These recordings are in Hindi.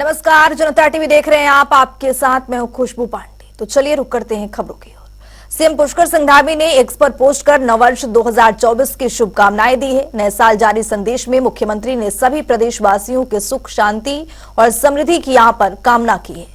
नमस्कार, जनता टीवी देख रहे हैं आप। आपके साथ मैं हूं खुशबू पांडे। तो चलिए रुक करते हैं खबरों की ओर। सीएम पुष्कर सिंह धामी ने एक्स पर पोस्ट कर नववर्ष 2024 की शुभकामनाएं दी है। नए साल जारी संदेश में मुख्यमंत्री ने सभी प्रदेशवासियों के सुख, शांति और समृद्धि की यहां पर कामना की है।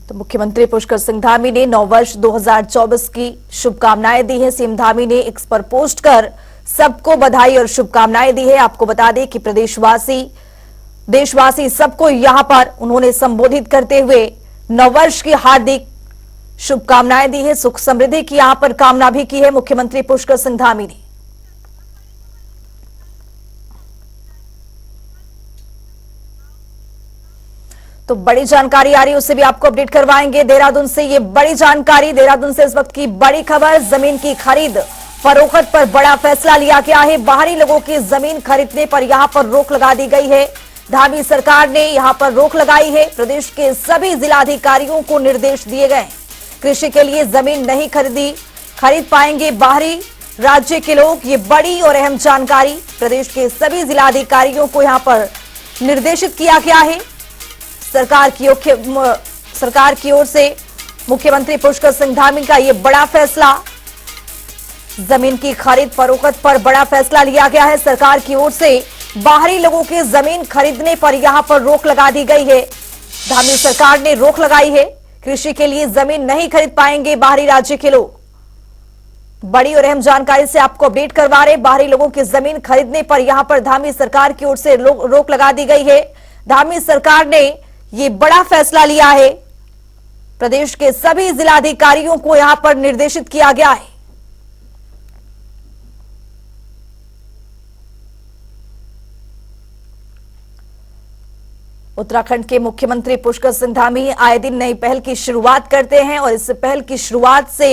तो मुख्यमंत्री पुष्कर सिंह धामी ने नववर्ष 2024 की शुभकामनाएं दी है। सीएम धामी ने एक्स पर पोस्ट कर सबको बधाई और शुभकामनाएं दी है। आपको बता दें कि देशवासी सबको यहां पर उन्होंने संबोधित करते हुए नववर्ष की हार्दिक शुभकामनाएं दी है। सुख समृद्धि की यहां पर कामना भी की है मुख्यमंत्री पुष्कर सिंह धामी ने। तो बड़ी जानकारी आ रही है, उससे भी आपको अपडेट करवाएंगे। देहरादून से ये बड़ी जानकारी, देहरादून से इस वक्त की बड़ी खबर। जमीन की खरीद फरोख्त पर बड़ा फैसला लिया गया है। बाहरी लोगों की जमीन खरीदने पर यहां पर रोक लगा दी गई है। धामी सरकार ने यहां पर रोक लगाई है। प्रदेश के सभी जिलाधिकारियों को निर्देश दिए गए। कृषि के लिए जमीन नहीं खरीद पाएंगे बाहरी राज्य के लोग। ये बड़ी और अहम जानकारी प्रदेश के सभी जिलाधिकारियों को यहां पर निर्देशित किया गया है। सरकार की ओर से मुख्यमंत्री पुष्कर सिंह धामी का यह बड़ा फैसला, जमीन की खरीद फरोख्त पर बड़ा फैसला लिया गया है। सरकार की ओर से बाहरी लोगों की जमीन खरीदने पर यहां पर रोक लगा दी गई है। धामी सरकार ने रोक लगाई है। कृषि के लिए जमीन नहीं खरीद पाएंगे बाहरी राज्य के लोग। बड़ी और अहम जानकारी से आपको अपडेट करवा रहे। बाहरी लोगों की जमीन खरीदने पर यहां पर धामी सरकार की ओर से रोक लगा दी गई है। धामी सरकार ने यह बड़ा फैसला लिया है। प्रदेश के सभी जिलाधिकारियों को यहां पर निर्देशित किया गया है। उत्तराखंड के मुख्यमंत्री पुष्कर सिंह धामी आए दिन नई पहल की शुरुआत करते हैं और इस पहल की शुरुआत से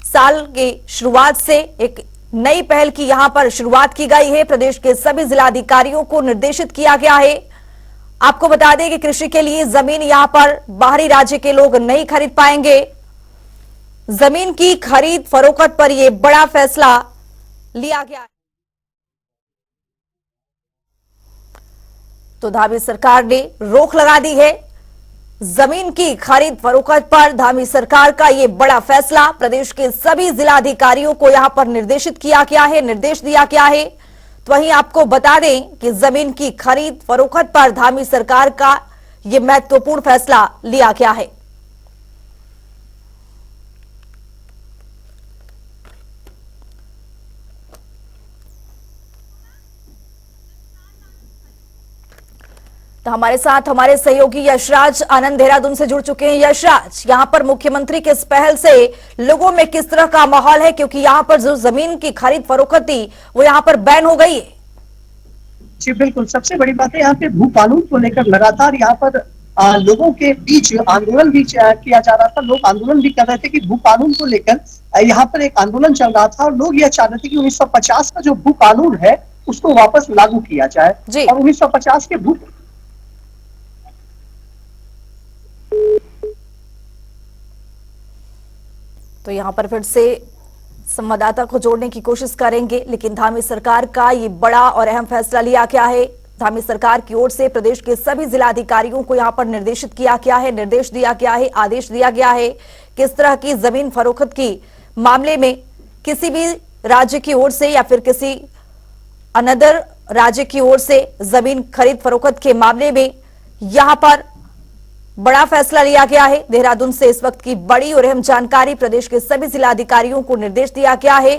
साल की शुरुआत से एक नई पहल की यहां पर शुरुआत की गई है। प्रदेश के सभी जिलाधिकारियों को निर्देशित किया गया है। आपको बता दें कि कृषि के लिए जमीन यहां पर बाहरी राज्य के लोग नहीं खरीद पाएंगे। जमीन की खरीद फरोख्त पर यह बड़ा फैसला लिया गया है। तो धामी सरकार ने रोक लगा दी है जमीन की खरीद फरोख्त पर। धामी सरकार का यह बड़ा फैसला प्रदेश के सभी जिलाधिकारियों को यहां पर निर्देशित किया गया है, निर्देश दिया गया है। तो वहीं आपको बता दें कि जमीन की खरीद फरोख्त पर धामी सरकार का यह महत्वपूर्ण फैसला लिया गया है। तो हमारे साथ हमारे सहयोगी यशराज आनंद देहरादून से जुड़ चुके हैं। यशराज, यहां पर मुख्यमंत्री के इस पहल से लोगों में किस तरह का माहौल है, क्योंकि यहां पर जो जमीन की खरीद फरोख्त थी वो यहां पर बैन हो गई है? जी बिल्कुल, सबसे बड़ी बात है यहाँ पे भू कानून को लेकर लगातार यहाँ पर लोगों के बीच आंदोलन भी किया जा रहा था। लोग आंदोलन भी कर रहे थे कि भू कानून को लेकर यहाँ पर एक आंदोलन चल रहा था और लोग यह चाह रहे थे कि 1950 का जो भू कानून है उसको वापस लागू किया जाए। और 1950 के भू तो यहां पर फिर से संवाददाता को जोड़ने की कोशिश करेंगे, लेकिन धामी सरकार का ये बड़ा और अहम फैसला लिया गया है। धामी सरकार की ओर से प्रदेश के सभी जिलाधिकारियों को यहां पर निर्देशित किया गया है, निर्देश दिया गया है, आदेश दिया गया है। किस तरह की जमीन फरोख्त की मामले में किसी भी राज्य की ओर से या फिर किसी अनदर राज्य की ओर से जमीन खरीद फरोख्त के मामले में यहां पर बड़ा फैसला लिया गया है। देहरादून से इस वक्त की बड़ी और अहम जानकारी, प्रदेश के सभी जिलाधिकारियों को निर्देश दिया गया है।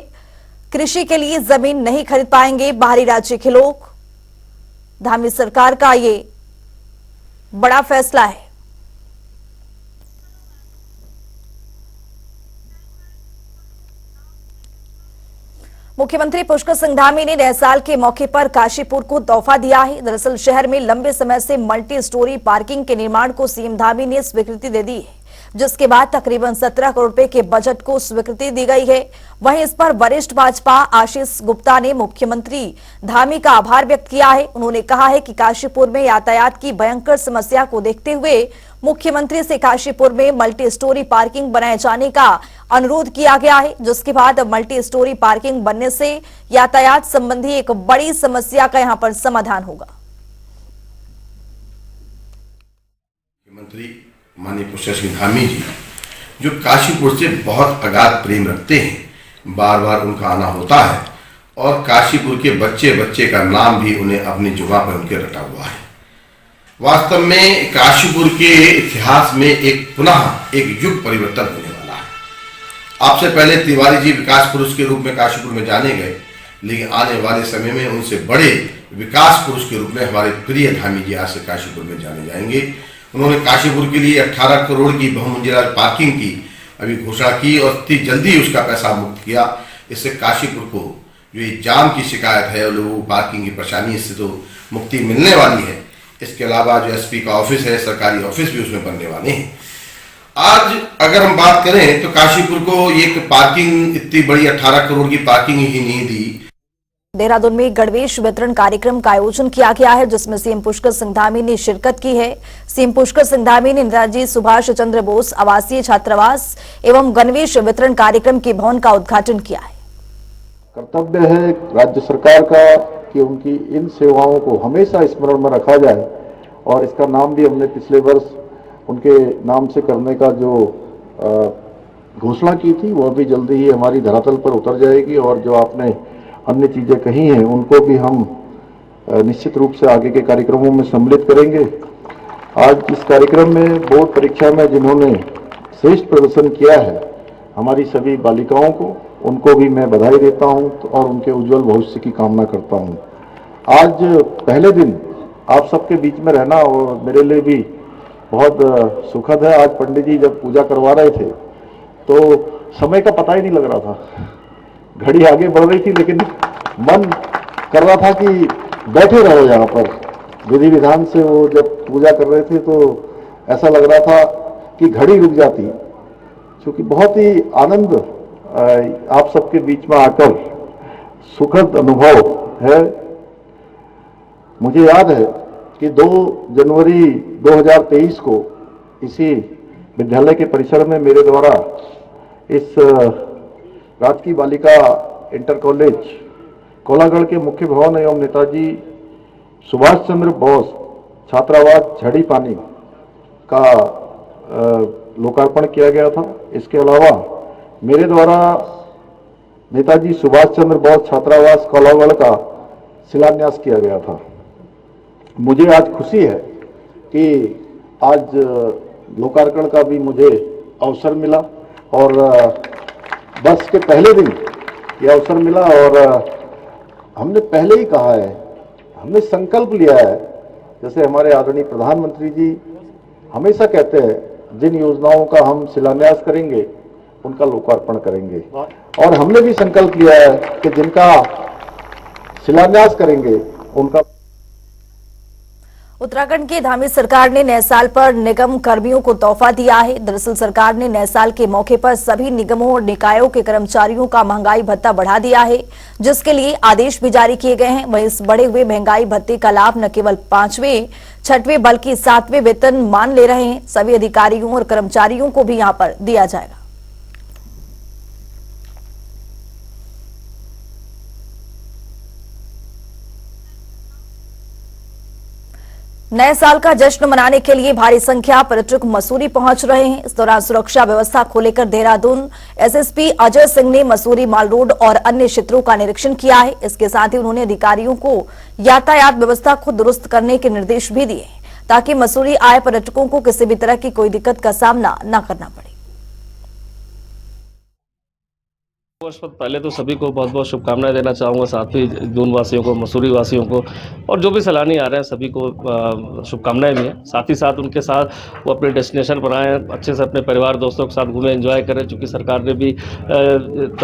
कृषि के लिए जमीन नहीं खरीद पाएंगे बाहरी राज्य के लोग। धामी सरकार का ये बड़ा फैसला है। मुख्यमंत्री पुष्कर सिंह धामी ने नए साल के मौके पर काशीपुर को तोहफा दिया है। दरअसल शहर में लंबे समय से मल्टी स्टोरी पार्किंग के निर्माण को सीएम धामी ने स्वीकृति दे दी है, जिसके बाद तकरीबन 17 करोड़ रुपए के बजट को स्वीकृति दी गई है। वहीं इस पर वरिष्ठ भाजपा आशीष गुप्ता ने मुख्यमंत्री धामी का आभार व्यक्त किया है। उन्होंने कहा है कि काशीपुर में यातायात की भयंकर समस्या को देखते हुए मुख्यमंत्री से काशीपुर में मल्टी स्टोरी पार्किंग बनाए जाने का अनुरोध किया गया है, जिसके बाद मल्टी स्टोरी पार्किंग बनने से यातायात संबंधी एक बड़ी समस्या का यहां पर समाधान होगा। मुख्यमंत्री माननीय पुष्कर सिंह धामी जी जो काशीपुर से बहुत अगाध प्रेम रखते हैं, बार बार उनका आना होता है और काशीपुर के बच्चे बच्चे का नाम भी उन्हें अपनी जुबान पर उनके रटा हुआ है। वास्तव में काशीपुर के इतिहास में पुनः एक युग परिवर्तन होने वाला है। आपसे पहले तिवारी जी विकास पुरुष के रूप में काशीपुर में जाने गए, लेकिन आने वाले समय में उनसे बड़े विकास पुरुष के रूप में हमारे प्रिय धामी जी आज से काशीपुर में जाने जाएंगे। उन्होंने काशीपुर के लिए 18 करोड़ की बहुमंजिला पार्किंग की अभी घोषणा की और इतनी जल्दी उसका पैसा मुक्त किया। इससे काशीपुर को जो ये जाम की शिकायत है और लोगों को पार्किंग की परेशानी, इससे तो मुक्ति मिलने वाली है। इसके अलावा जो एसपी का ऑफिस है, सरकारी ऑफिस भी उसमें बनने वाले हैं। आज अगर हम बात करें तो काशीपुर को एक पार्किंग इतनी बड़ी 18 करोड़ की पार्किंग ही नहीं दी। देहरादून में गणवेश वितरण कार्यक्रम का आयोजन किया गया है, जिसमें सीएम पुष्कर सिंह धामी ने शिरकत की है। सीएम पुष्कर सिंह धामी ने नेताजी सुभाष चंद्र बोस आवासीय छात्रावास एवं गणवेश वितरण कार्यक्रम के भवन का उद्घाटन किया है। कर्तव्य है राज्य सरकार का कि उनकी इन सेवाओं को हमेशा स्मरण में रखा जाए और इसका नाम भी हमने पिछले वर्ष उनके नाम से करने का जो घोषणा की थी वह भी जल्दी ही हमारी धरातल पर उतर जाएगी और जो आपने अन्य चीजें कही हैं उनको भी हम निश्चित रूप से आगे के कार्यक्रमों में सम्मिलित करेंगे। आज इस कार्यक्रम में बोर्ड परीक्षा में जिन्होंने श्रेष्ठ प्रदर्शन किया है हमारी सभी बालिकाओं को, उनको भी मैं बधाई देता हूं और उनके उज्जवल भविष्य की कामना करता हूं। आज पहले दिन आप सबके बीच में रहना और मेरे लिए भी बहुत सुखद है। आज पंडित जी जब पूजा करवा रहे थे तो समय का पता ही नहीं लग रहा था, घड़ी आगे बढ़ रही थी लेकिन मन कर रहा था कि बैठे रहो यहाँ पर। विधि विधान से वो जब पूजा कर रहे थे तो ऐसा लग रहा था कि घड़ी रुक जाती, क्योंकि बहुत ही आनंद आप सबके बीच में आकर सुखद अनुभव है। मुझे याद है कि 2 जनवरी 2023 को इसी विद्यालय के परिसर में मेरे द्वारा इस राजकीय बालिका इंटर कॉलेज कोलागढ़ के मुख्य भवन एवं नेताजी सुभाष चंद्र बोस छात्रावास झड़ी पानी का लोकार्पण किया गया था। इसके अलावा मेरे द्वारा नेताजी सुभाष चंद्र बोस छात्रावास कोलागढ़ का शिलान्यास किया गया था। मुझे आज खुशी है कि आज लोकार्पण का भी मुझे अवसर मिला और बस के पहले दिन ये अवसर मिला और हमने पहले ही कहा है, हमने संकल्प लिया है, जैसे हमारे आदरणीय प्रधानमंत्री जी हमेशा कहते हैं जिन योजनाओं का हम शिलान्यास करेंगे उनका लोकार्पण करेंगे और हमने भी संकल्प लिया है कि जिनका शिलान्यास करेंगे उनका। उत्तराखंड की धामी सरकार ने नए साल पर निगम कर्मियों को तोहफा दिया है। दरअसल सरकार ने नए साल के मौके पर सभी निगमों और निकायों के कर्मचारियों का महंगाई भत्ता बढ़ा दिया है, जिसके लिए आदेश भी जारी किए गए हैं। वहीं इस बढ़े हुए महंगाई भत्ते का लाभ न केवल 5वें 6वें बल्कि 7वें वेतन मान ले रहे हैं सभी अधिकारियों और कर्मचारियों को भी यहां पर दिया जाएगा। नए साल का जश्न मनाने के लिए भारी संख्या पर्यटक मसूरी पहुंच रहे हैं। इस दौरान सुरक्षा व्यवस्था को लेकर देहरादून एसएसपी अजय सिंह ने मसूरी माल रोड और अन्य क्षेत्रों का निरीक्षण किया है। इसके साथ ही उन्होंने अधिकारियों को यातायात व्यवस्था को दुरुस्त करने के निर्देश भी दिए ताकि मसूरी आए पर्यटकों को किसी भी तरह की कोई दिक्कत का सामना न करना पड़े। वर्ष पहले तो सभी को बहुत बहुत शुभकामनाएं देना चाहूँगा, साथ ही दून वासियों को, मसूरी वासियों को और जो भी सैलानी आ रहे हैं सभी को शुभकामनाएं भी हैं। साथ ही साथ उनके साथ वो अपने डेस्टिनेशन पर आएँ, अच्छे से अपने परिवार दोस्तों के साथ घूमें, एंजॉय करें। चूँकि सरकार ने भी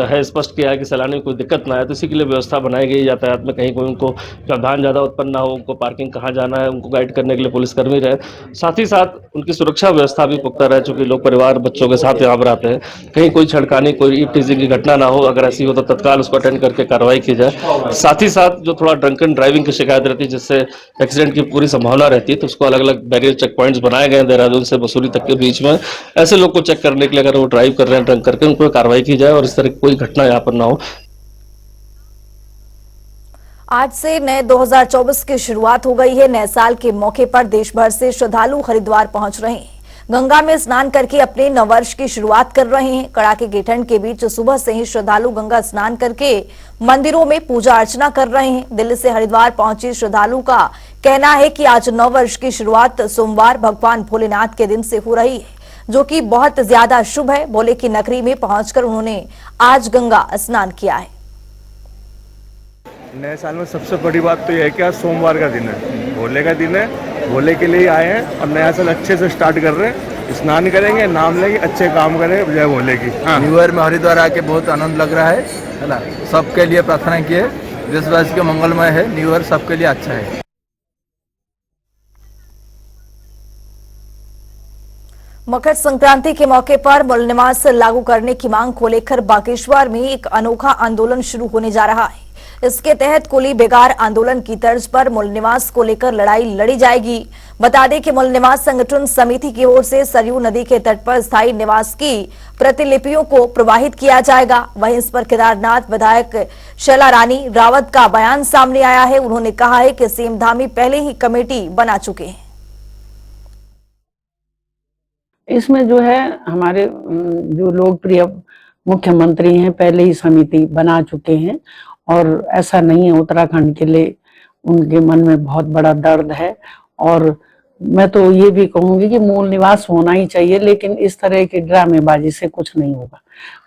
है स्पष्ट किया है कि सैलानी को कोई दिक्कत ना आए, तो इसी के लिए व्यवस्था बनाई गई। यातायात में कहीं कोई उनको व्यवधान ज़्यादा उत्पन्न ना हो, उनको पार्किंग कहाँ जाना है उनको गाइड करने के लिए पुलिसकर्मी रहे। साथ ही साथ उनकी सुरक्षा व्यवस्था भी पुख्ता रहे, चूँकि लोग परिवार बच्चों के साथ यहाँ पर आते हैं, कहीं कोई छड़कानी कोई ईव टीजिंग की घटना ना हो, अगर ऐसी हो तो तत्काल उसको अटेंड करके कार्रवाई की जाए। साथ ही साथ जो थोड़ा ड्रंकन ड्राइविंग की शिकायत रहती है, जिससे एक्सीडेंट की पूरी संभावना रहती है, तो उसको अलग अलग बैरियर चेक पॉइंट्स बनाए गए हैं देहरादून से मसूरी तक के बीच में। ऐसे लोग को चेक करने के लिए अगर वो ड्राइव कर रहे हैं ड्रंक करके, उन पर कार्रवाई की जाए और इस तरह की कोई घटना यहाँ पर ना हो। आज से नए 2024 की शुरुआत हो गई है। नए साल के मौके पर देश भर से श्रद्धालु हरिद्वार पहुंच रहे हैं। गंगा में स्नान करके अपने नववर्ष की शुरुआत कर रहे हैं। कड़ाके की ठंड के बीच सुबह से ही श्रद्धालु गंगा स्नान करके मंदिरों में पूजा अर्चना कर रहे हैं। दिल्ली से हरिद्वार पहुंचे श्रद्धालु का कहना है कि आज नववर्ष की शुरुआत सोमवार भगवान भोलेनाथ के दिन से हो रही है, जो कि बहुत ज्यादा शुभ है। भोले की नगरी में पहुंचकर उन्होंने आज गंगा स्नान किया है। नए साल में सबसे बड़ी बात तो यह है कि आज सोमवार का दिन है, भोले का दिन है। भोले के लिए आए हैं और नया साल अच्छे से स्टार्ट कर रहे हैं। स्नान करेंगे, नाम लेंगे, अच्छे काम करेंगे, जय भोले की। न्यू ईयर में हरिद्वार आके बहुत आनंद लग रहा है ना। सबके लिए प्रार्थना किए, देशवासी के मंगलमय है, न्यू ईयर सबके लिए अच्छा है। मकर संक्रांति के मौके पर मूल निवास लागू करने की मांग को लेकर बागेश्वर में एक अनोखा आंदोलन शुरू होने जा रहा है। इसके तहत कुली बेगार आंदोलन की तर्ज पर मूल निवास को लेकर लड़ाई लड़ी जाएगी। बता दें कि मूल निवास संगठन समिति की ओर से सरयू नदी के तट पर स्थायी निवास की प्रतिलिपियों को प्रवाहित किया जाएगा। वहीं इस पर केदारनाथ विधायक शैला रानी रावत का बयान सामने आया है। उन्होंने कहा है कि सीएम धामी पहले ही कमेटी बना चुके हैं। इसमें जो है हमारे जो लोकप्रिय मुख्यमंत्री हैं पहले ही समिति बना चुके हैं और ऐसा नहीं है। उत्तराखंड के लिए उनके मन में बहुत बड़ा दर्द है और मैं तो ये भी कहूंगी कि मूल निवास होना ही चाहिए, लेकिन इस तरह की ड्रामेबाजी से कुछ नहीं होगा।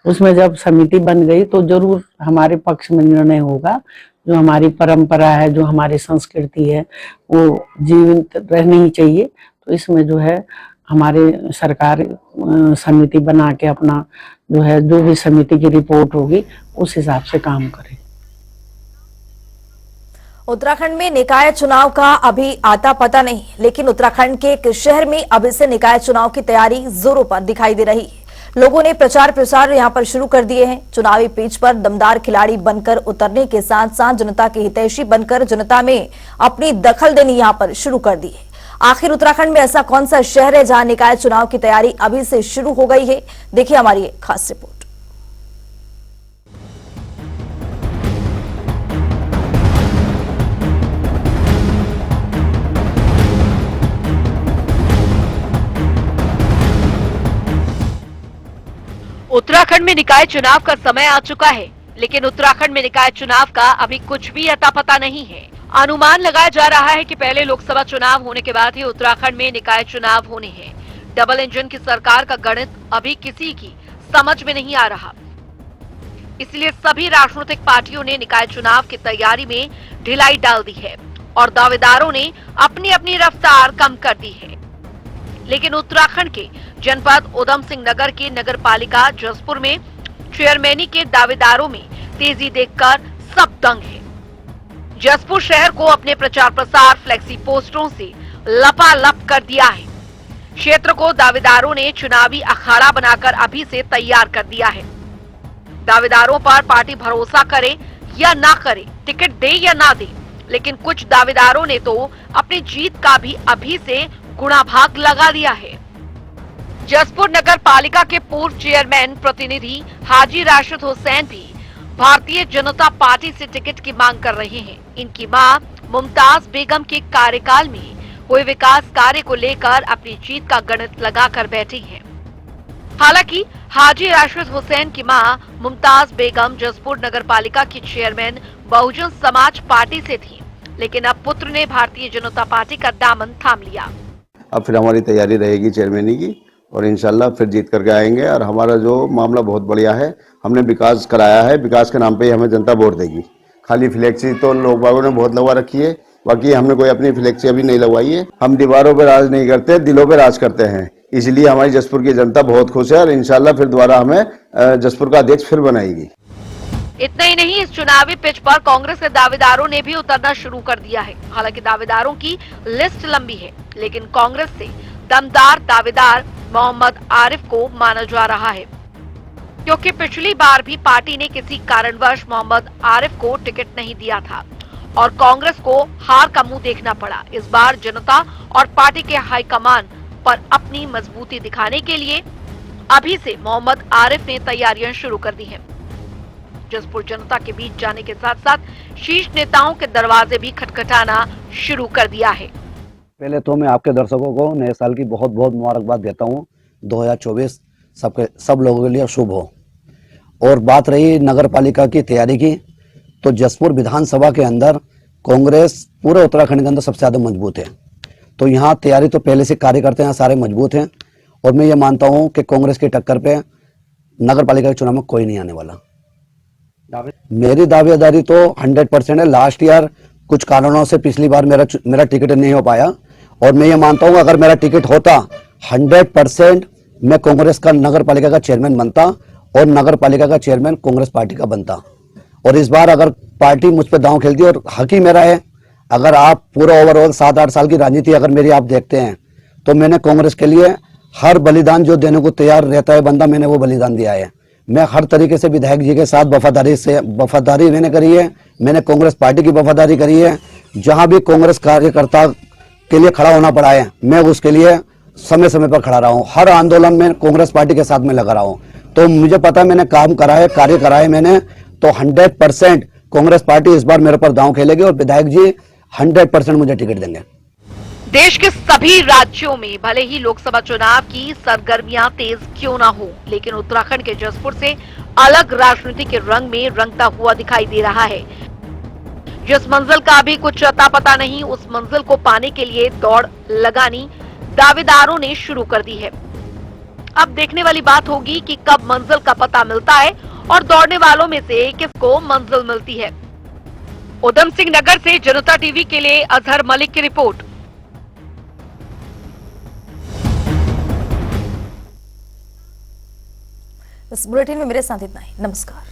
उसमें जब समिति बन गई तो जरूर हमारे पक्ष में निर्णय होगा। जो हमारी परंपरा है, जो हमारी संस्कृति है, वो जीवित रहनी ही चाहिए। तो इसमें जो है हमारे सरकार समिति बना के अपना जो है, जो भी समिति की रिपोर्ट होगी उस हिसाब से काम करे। उत्तराखंड में निकाय चुनाव का अभी आता पता नहीं, लेकिन उत्तराखंड के एक शहर में अभी से निकाय चुनाव की तैयारी जोरों पर दिखाई दे रही है। लोगों ने प्रचार प्रसार यहां पर शुरू कर दिए हैं। चुनावी पिच पर दमदार खिलाड़ी बनकर उतरने के साथ साथ जनता के हितैषी बनकर जनता में अपनी दखल देनी यहां पर शुरू कर दी है। आखिर उत्तराखंड में ऐसा कौन सा शहर है जहां निकाय चुनाव की तैयारी अभी से शुरू हो गई है? देखिए हमारी एक खास रिपोर्ट। उत्तराखंड में निकाय चुनाव का समय आ चुका है, लेकिन उत्तराखंड में निकाय चुनाव का अभी कुछ भी अता पता नहीं है। अनुमान लगाया जा रहा है कि पहले लोकसभा चुनाव होने के बाद ही उत्तराखंड में निकाय चुनाव होने हैं। डबल इंजन की सरकार का गणित अभी किसी की समझ में नहीं आ रहा, इसलिए सभी राजनीतिक पार्टियों ने निकाय चुनाव की तैयारी में ढिलाई डाल दी है और दावेदारों ने अपनी अपनी रफ्तार कम कर दी है। लेकिन उत्तराखंड के जनपद उधम सिंह नगर के नगर पालिका जसपुर में चेयरमैनी के दावेदारों में तेजी देखकर सब दंग है। जसपुर शहर को अपने प्रचार प्रसार फ्लेक्सी पोस्टरों से लपालप कर दिया है। क्षेत्र को दावेदारों ने चुनावी अखाड़ा बनाकर अभी से तैयार कर दिया है। दावेदारों पर पार्टी भरोसा करे या ना करे, टिकट दे या ना दे, लेकिन कुछ दावेदारों ने तो अपनी जीत का भी अभी से गुणा भाग लगा दिया है। जसपुर नगर पालिका के पूर्व चेयरमैन प्रतिनिधि हाजी राशिद हुसैन भी भारतीय जनता पार्टी से टिकट की मांग कर रहे हैं। इनकी मां मुमताज बेगम के कार्यकाल में हुए विकास कार्य को लेकर अपनी जीत का गणित लगाकर बैठी हैं। हालांकि हाजी राशिद हुसैन की मां मुमताज बेगम जसपुर नगर पालिका की चेयरमैन बहुजन समाज पार्टी से थी, लेकिन अब पुत्र ने भारतीय जनता पार्टी का दामन थाम लिया। अब फिर हमारी तैयारी रहेगी चेयरमैनी की और इंशाल्लाह फिर जीत करके आएंगे। और हमारा जो मामला बहुत बढ़िया है, हमने विकास कराया है, विकास के नाम पे ही हमें जनता वोट देगी। खाली फ्लेक्सी तो लोग बागों ने बहुत लगवा रखी है, बाकी हमने कोई अपनी फ्लेक्सी अभी नहीं लगवाई है। हम दीवारों पे राज नहीं करते, दिलों पे राज करते हैं, इसलिए हमारी जसपुर की जनता बहुत खुश है और इंशाल्लाह फिर दोबारा हमें जसपुर का अध्यक्ष फिर बनाएगी। इतना ही नहीं, इस चुनावी पिच पर कांग्रेस के दावेदारों ने भी उतरना शुरू कर दिया है। हालांकि दावेदारों की लिस्ट लंबी है, लेकिन कांग्रेस से दमदार दावेदार मोहम्मद आरिफ को माना जा रहा है। क्योंकि पिछली बार भी पार्टी ने किसी कारणवश मोहम्मद आरिफ को टिकट नहीं दिया था और कांग्रेस को हार का मुंह देखना पड़ा। इस बार जनता और पार्टी के हाईकमान पर अपनी मजबूती दिखाने के लिए अभी से मोहम्मद आरिफ ने तैयारियां शुरू कर दी हैं। जसपुर जनता के बीच जाने के साथ साथ शीर्ष नेताओं के दरवाजे भी खटखटाना शुरू कर दिया है। पहले तो मैं आपके दर्शकों को नए साल की बहुत बहुत मुबारकबाद देता हूं। 2024 सब लोगों के लिए शुभ हो। और बात रही नगर पालिका की तैयारी की, तो जसपुर विधानसभा के अंदर कांग्रेस पूरे उत्तराखंड के अंदर सबसे ज्यादा मजबूत है। तो यहाँ तैयारी तो पहले से कार्यकर्ता यहाँ सारे मजबूत हैं और मैं ये मानता हूँ कि कांग्रेस की टक्कर पे नगर पालिका के चुनाव में कोई नहीं आने वाला। मेरी दावेदारी तो 100% है। लास्ट ईयर कुछ कारणों से पिछली बार मेरा टिकट नहीं हो पाया और मैं ये मानता हूँ अगर मेरा टिकट होता 100% मैं कांग्रेस का नगर पालिका का चेयरमैन बनता और नगर पालिका का चेयरमैन कांग्रेस पार्टी का बनता। और इस बार अगर पार्टी मुझ पर दांव खेलती और हक ही मेरा है, अगर आप पूरा ओवरऑल 7-8 साल की राजनीति अगर मेरी आप देखते हैं तो मैंने कांग्रेस के लिए हर बलिदान जो देने को तैयार रहता है बंदा, मैंने वो बलिदान दिया है। मैं हर तरीके से विधायक जी के साथ वफादारी मैंने करी है। मैंने कांग्रेस पार्टी की वफादारी करी है। जहां भी कांग्रेस कार्यकर्ता के लिए खड़ा होना पड़ा है मैं उसके लिए समय समय पर खड़ा रहा हूं। हर आंदोलन में कांग्रेस पार्टी के साथ में लगा रहा हूं। तो मुझे पता मैंने काम करा है, कार्य करा है मैंने, तो 100% कांग्रेस पार्टी इस बार मेरे पर दांव खेलेगी और विधायक जी 100% मुझे टिकट देंगे। देश के सभी राज्यों में भले ही लोकसभा चुनाव की सरगर्मियां तेज क्यों ना हो, लेकिन उत्तराखंड के जसपुर से अलग राजनीति के रंग में रंगता हुआ दिखाई दे रहा है। जिस मंजिल का अभी कुछ अता पता नहीं, उस मंजिल को पाने के लिए दौड़ लगानी दावेदारों ने शुरू कर दी है। अब देखने वाली बात होगी कि कब मंजिल का पता मिलता है और दौड़ने वालों में से किसको मंजिल मिलती है। उधम सिंह नगर से जनता टीवी के लिए अजहर मलिक की रिपोर्ट। इस बुलेटिन में मेरे साथ इतना ही। नमस्कार।